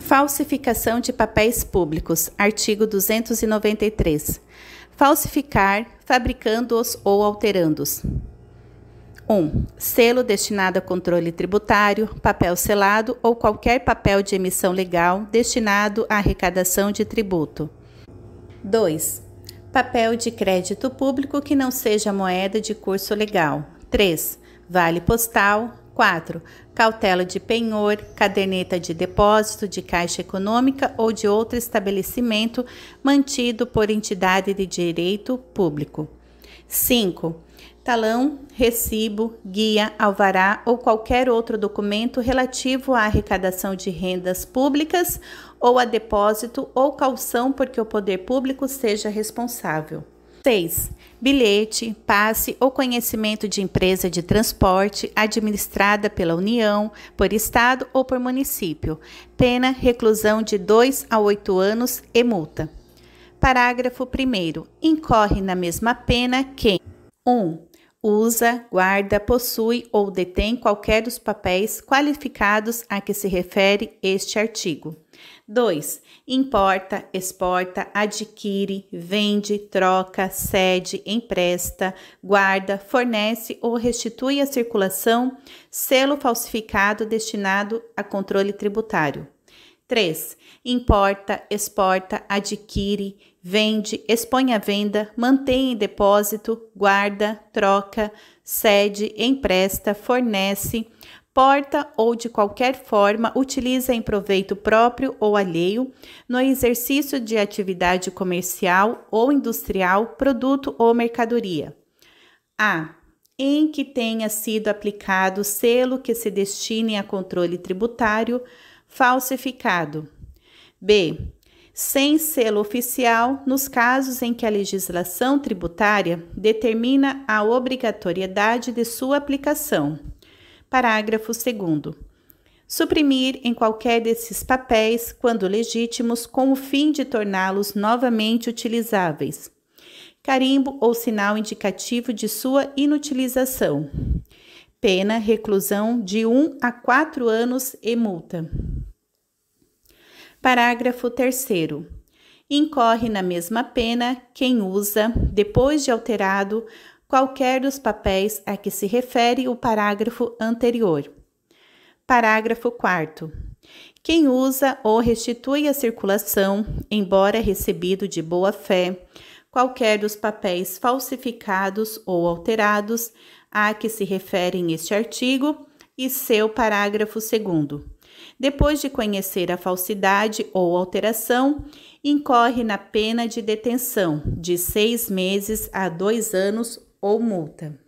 Falsificação de papéis públicos. Artigo 293. Falsificar, fabricando-os ou alterando-os. 1. Selo destinado a controle tributário, papel selado ou qualquer papel de emissão legal destinado à arrecadação de tributo. 2. Papel de crédito público que não seja moeda de curso legal. 3. Vale postal. 4. Cautela de penhor, caderneta de depósito de Caixa Econômica ou de outro estabelecimento mantido por entidade de direito público. 5. Talão, recibo, guia, alvará ou qualquer outro documento relativo à arrecadação de rendas públicas ou a depósito ou caução por que o poder público seja responsável. 6. Bilhete, passe ou conhecimento de empresa de transporte administrada pela União, por Estado ou por município. Pena, reclusão de 2 a 8 anos e multa. Parágrafo 1º. Incorre na mesma pena quem 1. Usa, guarda, possui ou detém qualquer dos papéis qualificados a que se refere este artigo. 2. Importa, exporta, adquire, vende, troca, cede, empresta, guarda, fornece ou restitui à circulação selo falsificado destinado a controle tributário. 3. Importa, exporta, adquire, vende, expõe à venda, mantém em depósito, guarda, troca, cede, empresta, fornece, porta ou de qualquer forma utiliza em proveito próprio ou alheio, no exercício de atividade comercial ou industrial, produto ou mercadoria. A. Em que tenha sido aplicado selo que se destine a controle tributário falsificado. B. Sem selo oficial, nos casos em que a legislação tributária determina a obrigatoriedade de sua aplicação. Parágrafo 2º. Suprimir em qualquer desses papéis, quando legítimos, com o fim de torná-los novamente utilizáveis. Carimbo ou sinal indicativo de sua inutilização. Pena, reclusão de 1 a 4 anos e multa. Parágrafo 3º. Incorre na mesma pena quem usa, depois de alterado, qualquer dos papéis a que se refere o parágrafo anterior. Parágrafo 4º. Quem usa ou restitui à circulação, embora recebido de boa fé, qualquer dos papéis falsificados ou alterados a que se referem este artigo e seu parágrafo 2º. Depois de conhecer a falsidade ou alteração, incorre na pena de detenção de 6 meses a 2 anos ou multa.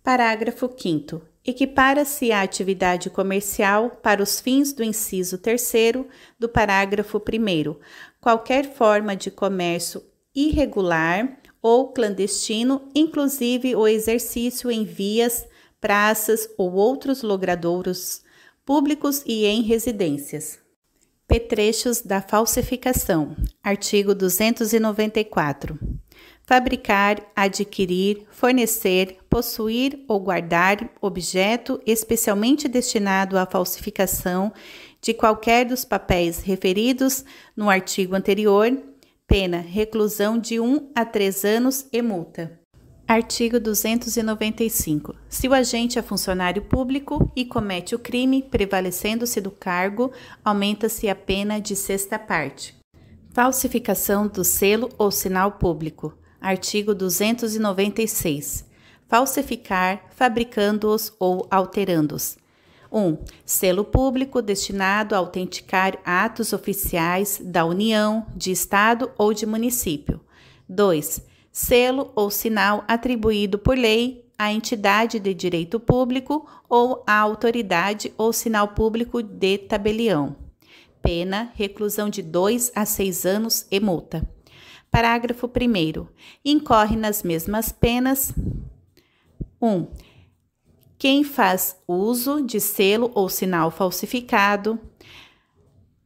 Parágrafo 5º. Equipara-se a atividade comercial para os fins do inciso 3º do parágrafo 1º, qualquer forma de comércio irregular ou clandestino, inclusive o exercício em vias, praças ou outros logradouros públicos e em residências. Petrechos da falsificação. Artigo 294. Fabricar, adquirir, fornecer, possuir ou guardar objeto especialmente destinado à falsificação de qualquer dos papéis referidos no artigo anterior, pena, reclusão de 1 a 3 anos e multa. Artigo 295. Se o agente é funcionário público e comete o crime, prevalecendo-se do cargo, aumenta-se a pena de 6ª parte. Falsificação do selo ou sinal público. Artigo 296. Falsificar, fabricando-os ou alterando-os. 1. Selo público destinado a autenticar atos oficiais da União, de Estado ou de município. 2. Selo ou sinal atribuído por lei à entidade de direito público ou à autoridade ou sinal público de tabelião. Pena, reclusão de 2 a 6 anos e multa. Parágrafo 1º. Incorre nas mesmas penas 1. Quem faz uso de selo ou sinal falsificado.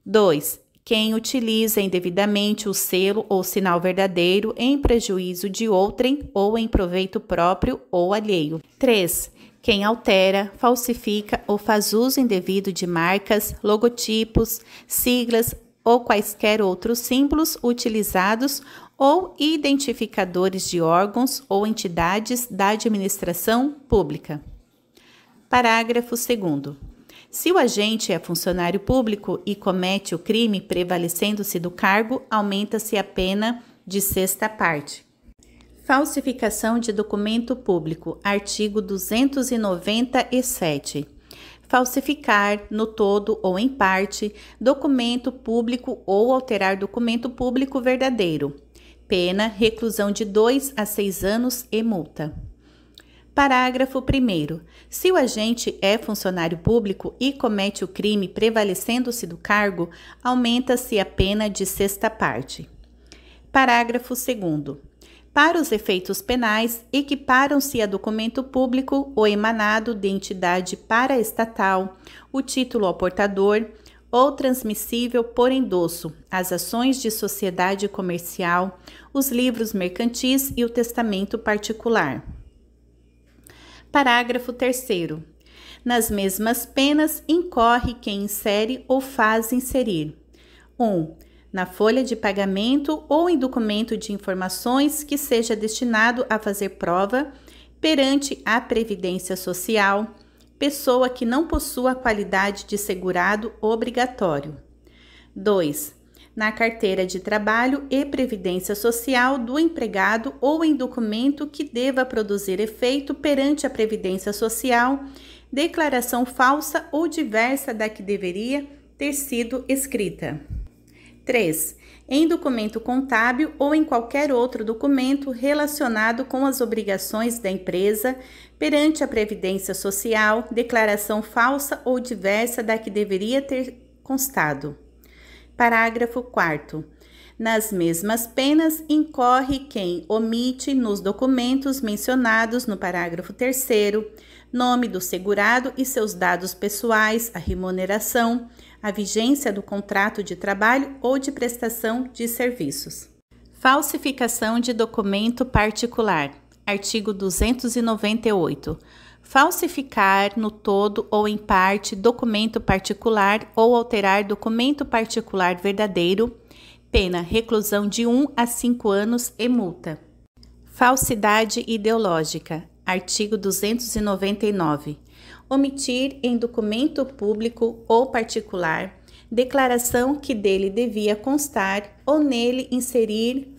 2. Quem utiliza indevidamente o selo ou sinal verdadeiro em prejuízo de outrem ou em proveito próprio ou alheio. 3. quem altera, falsifica ou faz uso indevido de marcas, logotipos, siglas ou quaisquer outros símbolos utilizados ou identificadores de órgãos ou entidades da administração pública. Parágrafo 2º. Se o agente é funcionário público e comete o crime prevalecendo-se do cargo, aumenta-se a pena de sexta parte. Falsificação de documento público. Artigo 297. Falsificar, no todo ou em parte, documento público ou alterar documento público verdadeiro. Pena, reclusão de 2 a 6 anos e multa. Parágrafo 1º. Se o agente é funcionário público e comete o crime prevalecendo-se do cargo, aumenta-se a pena de sexta parte. Parágrafo 2º. Para os efeitos penais, equiparam-se a documento público ou emanado de entidade paraestatal, o título ao portador ou transmissível por endosso, as ações de sociedade comercial, os livros mercantis e o testamento particular. Parágrafo 3º. Nas mesmas penas, incorre quem insere ou faz inserir: 1. Na folha de pagamento ou em documento de informações que seja destinado a fazer prova perante a Previdência Social, pessoa que não possua a qualidade de segurado obrigatório. 2. Na carteira de trabalho e previdência social do empregado ou em documento que deva produzir efeito perante a Previdência Social, declaração falsa ou diversa da que deveria ter sido escrita. 3. Em documento contábil ou em qualquer outro documento relacionado com as obrigações da empresa perante a Previdência Social, declaração falsa ou diversa da que deveria ter constado. Parágrafo 4º. Nas mesmas penas, incorre quem omite nos documentos mencionados no parágrafo 3º nome do segurado e seus dados pessoais, a remuneração, a vigência do contrato de trabalho ou de prestação de serviços. Falsificação de documento particular. Artigo 298. Falsificar, no todo ou em parte, documento particular ou alterar documento particular verdadeiro, pena, reclusão de 1 a 5 anos e multa. Falsidade ideológica. Artigo 299. Omitir em documento público ou particular declaração que dele devia constar ou nele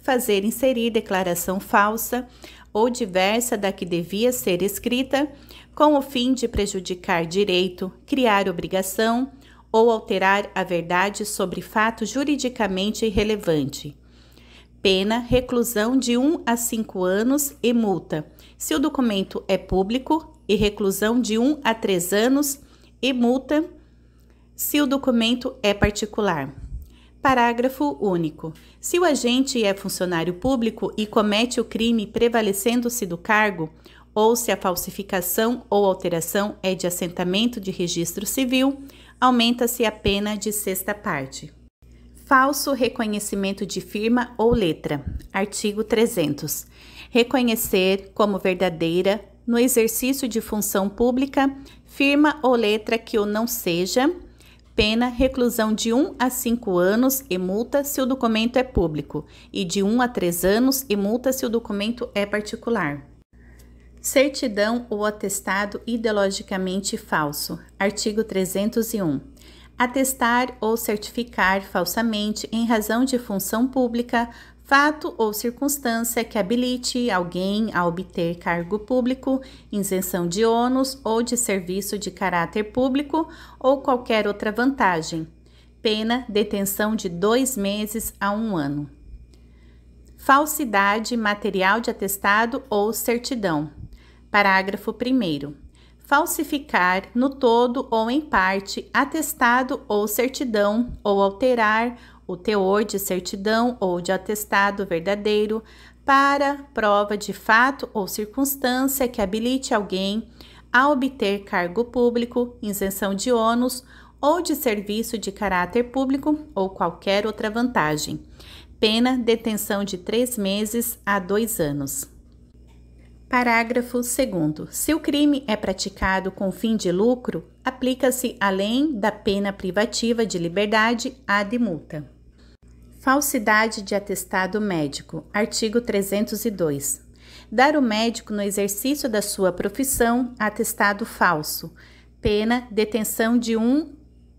fazer inserir declaração falsa ou diversa da que devia ser escrita, com o fim de prejudicar direito, criar obrigação ou alterar a verdade sobre fato juridicamente irrelevante. Pena, reclusão de 1 a 5 anos e multa, se o documento é público, e reclusão de 1 a 3 anos e multa, se o documento é particular. Parágrafo único. Se o agente é funcionário público e comete o crime prevalecendo-se do cargo, ou se a falsificação ou alteração é de assentamento de registro civil, aumenta-se a pena de sexta parte. Falso reconhecimento de firma ou letra. Artigo 300. Reconhecer como verdadeira, no exercício de função pública, firma ou letra que o não seja, pena, reclusão de 1 a 5 anos e multa se o documento é público, e de 1 a 3 anos e multa se o documento é particular. Certidão ou atestado ideologicamente falso. Artigo 301. Atestar ou certificar falsamente em razão de função pública, fato ou circunstância que habilite alguém a obter cargo público, isenção de ônus ou de serviço de caráter público ou qualquer outra vantagem. Pena, detenção de 2 meses a 1 ano. Falsidade material de atestado ou certidão. Parágrafo 1º. Falsificar, no todo ou em parte, atestado ou certidão, ou alterar o teor de certidão ou de atestado verdadeiro para prova de fato ou circunstância que habilite alguém a obter cargo público, isenção de ônus ou de serviço de caráter público ou qualquer outra vantagem. Pena, detenção de 3 meses a 2 anos. Parágrafo 2º. Se o crime é praticado com fim de lucro, aplica-se, além da pena privativa de liberdade, a de multa. Falsidade de atestado médico. Artigo 302. Dar ao médico no exercício da sua profissão atestado falso. Pena, detenção de 1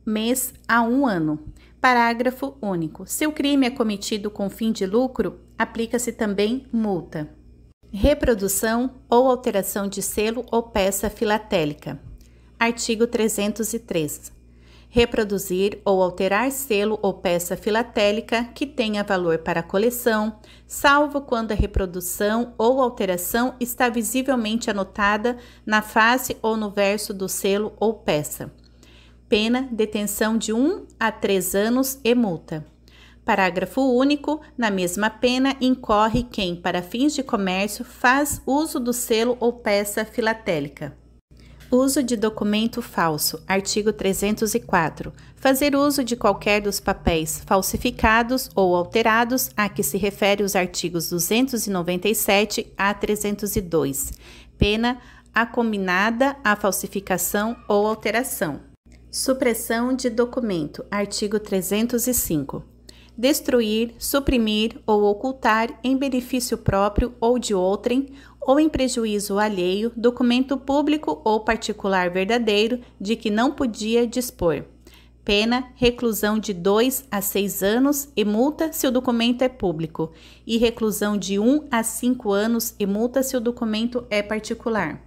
mês a 1 ano. Parágrafo único. Se o crime é cometido com fim de lucro, aplica-se também multa. Reprodução ou alteração de selo ou peça filatélica. Artigo 303. Reproduzir ou alterar selo ou peça filatélica que tenha valor para a coleção, salvo quando a reprodução ou alteração está visivelmente anotada na face ou no verso do selo ou peça. Pena, detenção de 1 a 3 anos e multa. Parágrafo único. Na mesma pena incorre quem, para fins de comércio, faz uso do selo ou peça filatélica. Uso de documento falso. Artigo 304. Fazer uso de qualquer dos papéis falsificados ou alterados a que se refere os artigos 297 a 302. Pena acominada à falsificação ou alteração. Supressão de documento. Artigo 305. Destruir, suprimir ou ocultar em benefício próprio ou de outrem, ou em prejuízo alheio, documento público ou particular verdadeiro de que não podia dispor. Pena, reclusão de 2 a 6 anos e multa se o documento é público, e reclusão de 1 a 5 anos e multa se o documento é particular.